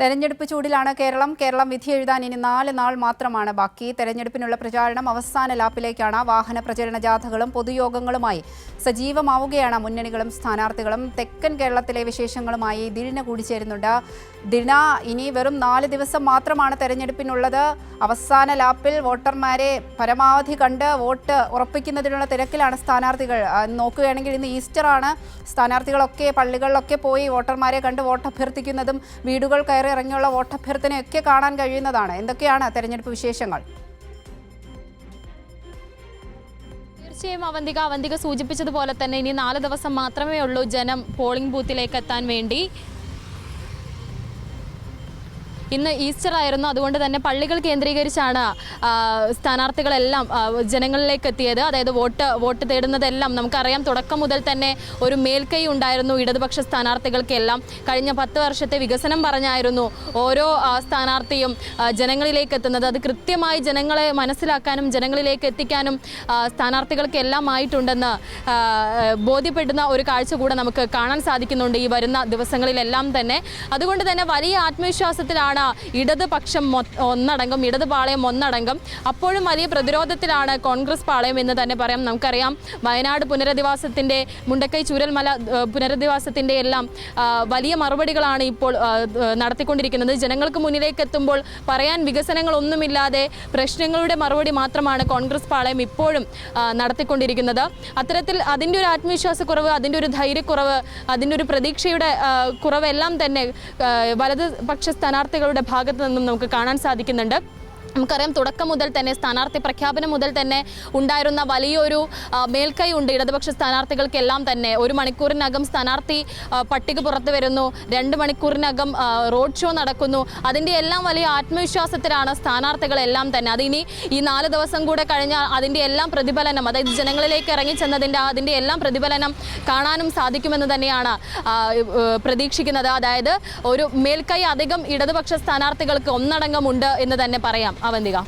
തെരഞ്ഞെടുപ്പ് ചൂടിലാണ് കേരളം വിധി എഴുതാൻ ഇനി 4 നാൾ മാത്രമാണ് ബാക്കി. തെരഞ്ഞെടുപ്പിനുള്ള പ്രചാരണം അവസാന ലാപ്പിലേക്കാണ്. വാഹന പ്രചരണ ജാഥകളും പൊതുയോഗങ്ങളുമായി സജീവമാവുകയാണ് മുന്നണികളും സ്ഥാനാർത്ഥികളും. തെക്കൻ കേരളത്തിലെ വിശേഷങ്ങളുമായി ദിൽന കൂടി ചേരുന്നുണ്ട്. ദിൽന, ഇനി വെറും 4 ദിവസം മാത്രമാണ് തെരഞ്ഞെടുപ്പിനുള്ളത്. അവസാന ലാപ്പിൽ വോട്ടർമാരെ പരമാവധി കണ്ട് വോട്ട് ഉറപ്പിക്കുന്നതിനുള്ള തിരക്കിലാണ് സ്ഥാനാർത്ഥികൾ. നോക്കുകയാണെങ്കിൽ ഇന്ന് ഈസ്റ്റർ ആണ്. സ്ഥാനാർത്ഥികളൊക്കെ പള്ളികളിലൊക്കെ പോയി വോട്ടർമാരെ കണ്ട് വോട്ട് അഭ്യർത്ഥിക്കുന്നതും വീടുകൾ ഇറങ്ങിയുള്ള വോട്ടഭ്യർത്ഥനയൊക്കെ കാണാൻ കഴിയുന്നതാണ്. എന്തൊക്കെയാണ് തെരഞ്ഞെടുപ്പ് വിശേഷങ്ങൾ? തീർച്ചയായും അവന്തിക സൂചിപ്പിച്ചതുപോലെ തന്നെ ഇനി 4 ദിവസം മാത്രമേ ഉള്ളൂ ജനം പോളിംഗ് ബൂത്തിലേക്ക് എത്താൻ വേണ്ടി. ഇന്ന് ഈസ്റ്റർ ആയിരുന്നു, അതുകൊണ്ട് തന്നെ പള്ളികൾ കേന്ദ്രീകരിച്ചാണ് സ്ഥാനാർത്ഥികളെല്ലാം ജനങ്ങളിലേക്ക് എത്തിയത്. അതായത് വോട്ട് തേടുന്നതെല്ലാം നമുക്കറിയാം. തുടക്കം മുതൽ തന്നെ ഒരു മേൽക്കൈ ഉണ്ടായിരുന്നു ഇടതുപക്ഷ സ്ഥാനാർത്ഥികൾക്കെല്ലാം. കഴിഞ്ഞ 10 വർഷത്തെ വികസനം പറഞ്ഞായിരുന്നു ഓരോ സ്ഥാനാർത്ഥിയും ജനങ്ങളിലേക്ക് എത്തുന്നത്. അത് കൃത്യമായി ജനങ്ങളെ മനസ്സിലാക്കാനും ജനങ്ങളിലേക്ക് എത്തിക്കാനും സ്ഥാനാർത്ഥികൾക്കെല്ലാം ആയിട്ടുണ്ടെന്ന് ബോധ്യപ്പെടുന്ന ഒരു കാഴ്ച കൂടെ നമുക്ക് കാണാൻ സാധിക്കുന്നുണ്ട് ഈ വരുന്ന ദിവസങ്ങളിലെല്ലാം തന്നെ. അതുകൊണ്ട് തന്നെ വലിയ ആത്മവിശ്വാസത്തിലാണ് ഇടതുപക്ഷം ഒന്നടങ്കം, ഇടതുപാളയം ഒന്നടങ്കം. അപ്പോഴും വലിയ പ്രതിരോധത്തിലാണ് കോൺഗ്രസ് പാളയം എന്ന് തന്നെ പറയാം. നമുക്കറിയാം, വയനാട് പുനരധിവാസത്തിൻ്റെ, മുണ്ടക്കൈ ചൂരൽമല പുനരധിവാസത്തിൻ്റെ എല്ലാം വലിയ മറുപടികളാണ് ഇപ്പോൾ നടത്തിക്കൊണ്ടിരിക്കുന്നത്. ജനങ്ങൾക്ക് മുന്നിലേക്ക് എത്തുമ്പോൾ പറയാൻ വികസനങ്ങളൊന്നുമില്ലാതെ പ്രശ്നങ്ങളുടെ മറുപടി മാത്രമാണ് കോൺഗ്രസ് പാളയം ഇപ്പോഴും നടത്തിക്കൊണ്ടിരിക്കുന്നത്. അത്തരത്തിൽ അതിൻ്റെ ഒരു ആത്മവിശ്വാസക്കുറവ്, അതിൻ്റെ ഒരു ധൈര്യക്കുറവ്, അതിൻ്റെ ഒരു പ്രതീക്ഷയുടെ കുറവെല്ലാം തന്നെ വലതുപക്ഷ സ്ഥാനാർത്ഥികളുടെ ഭാഗത്തു നിന്നും നമുക്ക് കാണാൻ സാധിക്കുന്നുണ്ട്. നമുക്കറിയാം, തുടക്കം മുതൽ തന്നെ സ്ഥാനാർത്ഥി പ്രഖ്യാപനം മുതൽ തന്നെ ഉണ്ടായിരുന്ന വലിയൊരു മേൽക്കൈ ഉണ്ട് ഇടതുപക്ഷ സ്ഥാനാർത്ഥികൾക്കെല്ലാം തന്നെ. 1 മണിക്കൂറിനകം സ്ഥാനാർത്ഥി പട്ടിക പുറത്തു വരുന്നു, 2 മണിക്കൂറിനകം റോഡ് ഷോ നടക്കുന്നു. അതിൻ്റെ എല്ലാം വലിയ ആത്മവിശ്വാസത്തിലാണ് സ്ഥാനാർത്ഥികളെല്ലാം തന്നെ. അതിനി ഈ 4 ദിവസം കൂടെ കഴിഞ്ഞാൽ അതിൻ്റെ എല്ലാം പ്രതിഫലനം, അതായത് ജനങ്ങളിലേക്ക് ഇറങ്ങിച്ചെന്നതിൻ്റെ അതിൻ്റെ എല്ലാം പ്രതിഫലനം കാണാനും സാധിക്കുമെന്ന് തന്നെയാണ് പ്രതീക്ഷിക്കുന്നത്. അതായത് ഒരു മേൽക്കൈ അധികം ഇടതുപക്ഷ സ്ഥാനാർത്ഥികൾക്ക് ഒന്നടങ്കമുണ്ട് എന്ന് തന്നെ പറയാം. അവന്തിക.